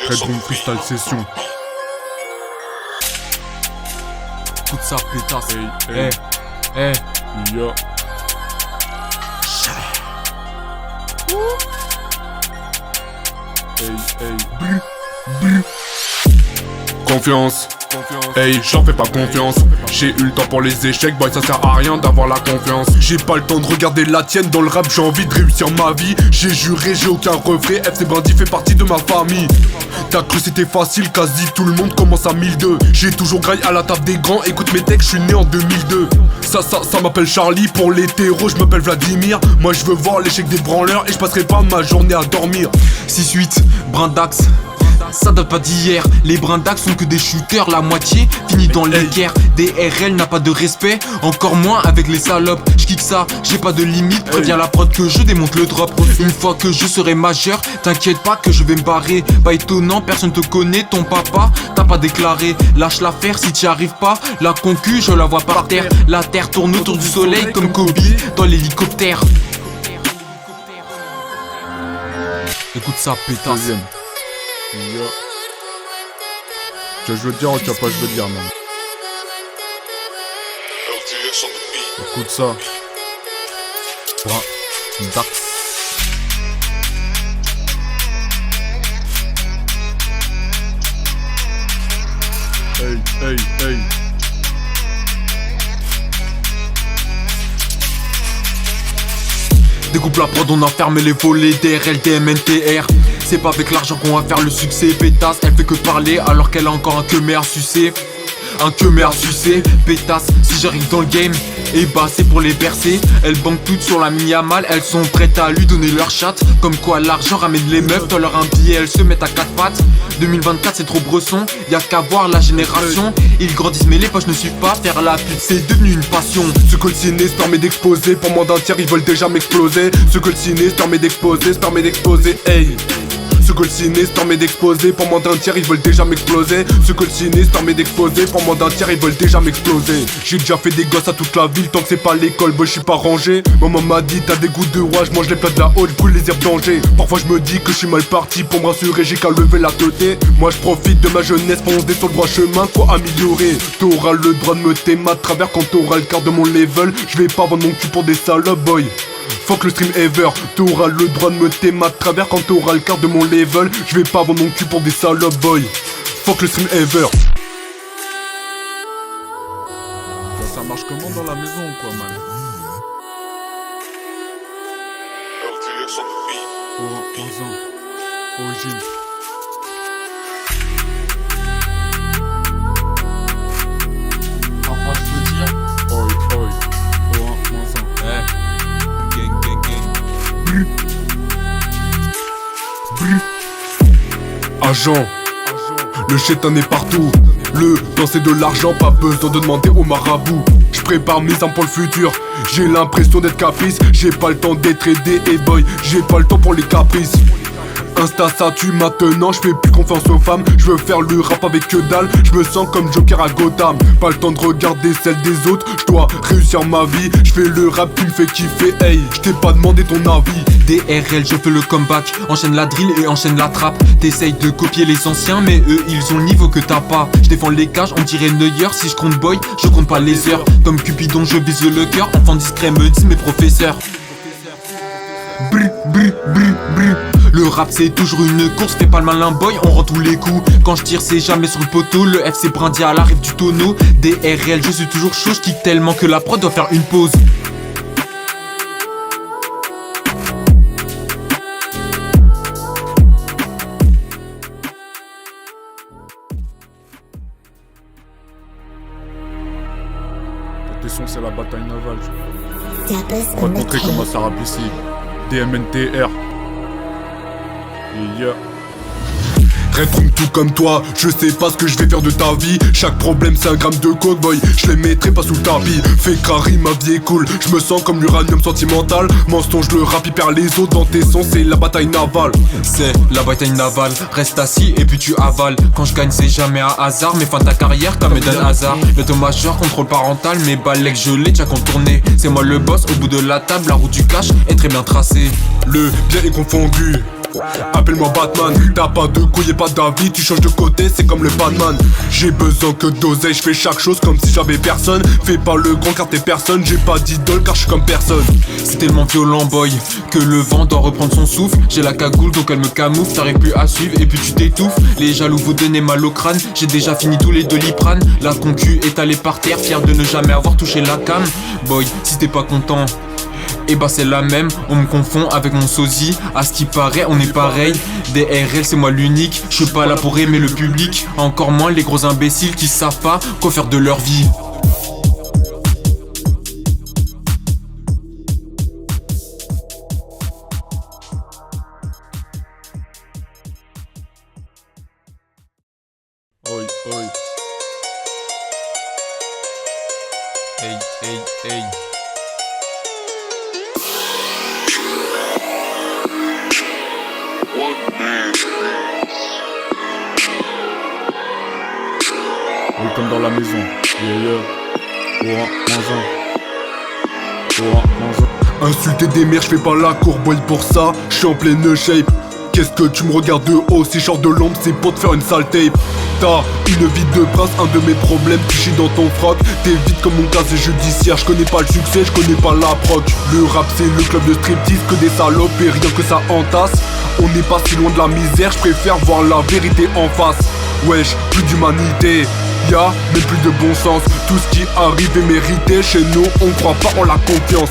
Red Room Freestyle Session. Écoute ça, pétasse. Hey, hey, yo. Hey, hey. Brr, brr. Confiance. Hey, j'en fais pas confiance. J'ai eu le temps pour les échecs, boy, ça sert à rien d'avoir la confiance. J'ai pas le temps de regarder la tienne dans le rap, j'ai envie de réussir ma vie. J'ai juré, j'ai aucun reflet, FC Brandy fait partie de ma famille. T'as cru c'était facile, quasi tout le monde commence à 1002. J'ai toujours graille à la table des grands, écoute mes textes, je suis né en 2002. Ça m'appelle Charlie, pour les terreaux, je m'appelle Vladimir. Moi je veux voir l'échec des branleurs et je passerai pas ma journée à dormir. 6-8, brin d'axe. Ça date pas d'hier, les brins d'axe sont que des shooters, la moitié finit dans les guerres. DRL n'a pas de respect, encore moins avec les salopes. J'kick ça, j'ai pas de limite, préviens la prod que je démonte le drop. Une fois que je serai majeur, t'inquiète pas que je vais me barrer. Pas étonnant, personne te connaît, ton papa t'as pas déclaré. Lâche l'affaire si t'y arrives pas, la concu je la vois par terre. La terre tourne autour du soleil comme Kobe dans l'hélicoptère. Écoute ça, pétasse. Yo. Tu veux que je veux te dire ou tu vas pas je veux te dire, man? Écoute ça. Brin d'axe. Hey, hey, hey. Découpe la prod, on a fermé les volets DRL, DMNTR. C'est pas avec l'argent qu'on va faire le succès. Pétasse, elle fait que parler alors qu'elle a encore un queue à sucer. Un queue à sucer. Pétasse, si j'arrive dans le game, et bah c'est pour les bercer. Elles banquent toutes sur la mi-amal, elles sont prêtes à lui donner leur chatte. Comme quoi l'argent ramène les meufs, dans leur un billet elles se mettent à quatre pattes. 2024 c'est trop bresson, y'a qu'à voir la génération. Ils grandissent mais les poches ne suivent pas, faire la pute c'est devenu une passion. Ce que le ciné se permet d'exposer, pour moins d'un tiers ils veulent déjà m'exploser. Ce que le ciné se permet d'exposer, hey. Ce que le ciné se permet d'exposer, pour moins d'un tiers ils veulent déjà m'exploser. Ce que le ciné se permet d'exposer, pour moins d'un tiers ils veulent déjà m'exploser. J'ai déjà fait des gosses à toute la ville, tant que c'est pas l'école, boy je suis pas rangé. Maman m'a dit t'as des goûts de roi, je mange les plats de la haute, je brûle les herbes danger. Parfois je me dis que je suis mal parti, pour me rassurer j'ai qu'à lever la tête. Moi je profite de ma jeunesse pour monter sur le droit chemin, quoi améliorer. T'auras le droit de me t'aimer à travers quand t'auras le quart de mon level. Je vais pas vendre mon cul pour des salopes, boy. Fuck le stream ever, t'auras le droit de me t'aimer à travers quand t'auras le quart de mon level. Je vais pas vendre mon cul pour des salopes, boy. Fuck le stream ever. Ça marche comment dans la maison, quoi, man? Origine. Enfin je veux dire. Oi, oi. Agent, le chétan est partout. Le temps c'est de l'argent, pas besoin de demander au marabout. Je prépare mes armes pour le futur. J'ai l'impression d'être caprice. J'ai pas le temps d'être aidé et boy, j'ai pas le temps pour les caprices. Insta ça tue maintenant, je fais plus confiance aux femmes. Je veux faire le rap avec que dalle, je me sens comme Joker à Gotham. Pas le temps de regarder celle des autres, je dois réussir ma vie. Je fais le rap qui me fait kiffer, hey, je t'ai pas demandé ton avis. DRL, je fais le comeback, enchaîne la drill et enchaîne la trappe. T'essayes de copier les anciens, mais eux ils ont le niveau que t'as pas. Je défends les cages, on dirait Neuer. Si je compte boy, je compte pas les heures. Comme Cupidon, je vise le cœur. Enfant discret, me disent mes professeurs. Brr, brr, brr, brr. Le rap c'est toujours une course, fais pas le malin boy, on rend tous les coups. Quand je tire c'est jamais sur le poteau, le FC Brandy à la rive du tonneau. DRL, je suis toujours chaud, je kick tellement que la prod doit faire une pause. Tes sons c'est la bataille navale. On va te montrer comment ça rappe ici. DMNTR. Yeah. Rétronque tout comme toi, je sais pas ce que je vais faire de ta vie. Chaque problème c'est un gramme de coke boy, je les mettrai pas sous le tapis. Fais carré, ma vie est cool, je me sens comme l'uranium sentimental. Mensonge, le rap il perd les autres dans tes sons, c'est la bataille navale. C'est la bataille navale, reste assis et puis tu avales. Quand je gagne c'est jamais un hasard, mais fin de ta carrière comme Eden Hazard. L'automajeur, contrôle parental, mes balais que je l'ai déjà contourné. C'est moi le boss, au bout de la table, la route du cash est très bien tracée. Le bien est confondu, appelle-moi Batman. T'as pas de couilles et pas d'avis, tu changes de côté, c'est comme le Batman. J'ai besoin que d'oseille, je fais chaque chose comme si j'avais personne. Fais pas le grand car t'es personne, j'ai pas d'idole car je suis comme personne. C'est tellement violent boy, que le vent doit reprendre son souffle. J'ai la cagoule donc elle me camoufle, t'arrives plus à suivre et puis tu t'étouffes. Les jaloux vous donnez mal au crâne, j'ai déjà fini tous les Doliprane. La concu est allée par terre, fier de ne jamais avoir touché la cam. Boy, si t'es pas content, et bah c'est la même, on me confond avec mon sosie. À ce qui paraît on est pareil, DRL c'est moi l'unique. Je suis pas là pour aimer le public, encore moins les gros imbéciles qui savent pas quoi faire de leur vie. Oi, oi. Hey, hey, hey. Oui, comme dans la maison. Insulter des mères, je fais pas la courboille pour ça. Je suis en pleine shape. Qu'est-ce que tu me regardes de haut? Si je sors de l'ombre, c'est pour te faire une sale tape. T'as une vie de prince, un de mes problèmes, tu chies dans ton froc. T'es vite comme mon casier judiciaire, je connais pas le succès, je connais pas la proc. Le rap c'est le club de striptease, que des salopes et rien que ça entasse. On n'est pas si loin de la misère, je préfère voir la vérité en face. Wesh, plus d'humanité, y'a même plus de bon sens. Tout ce qui arrive est mérité, chez nous on croit pas en la confiance.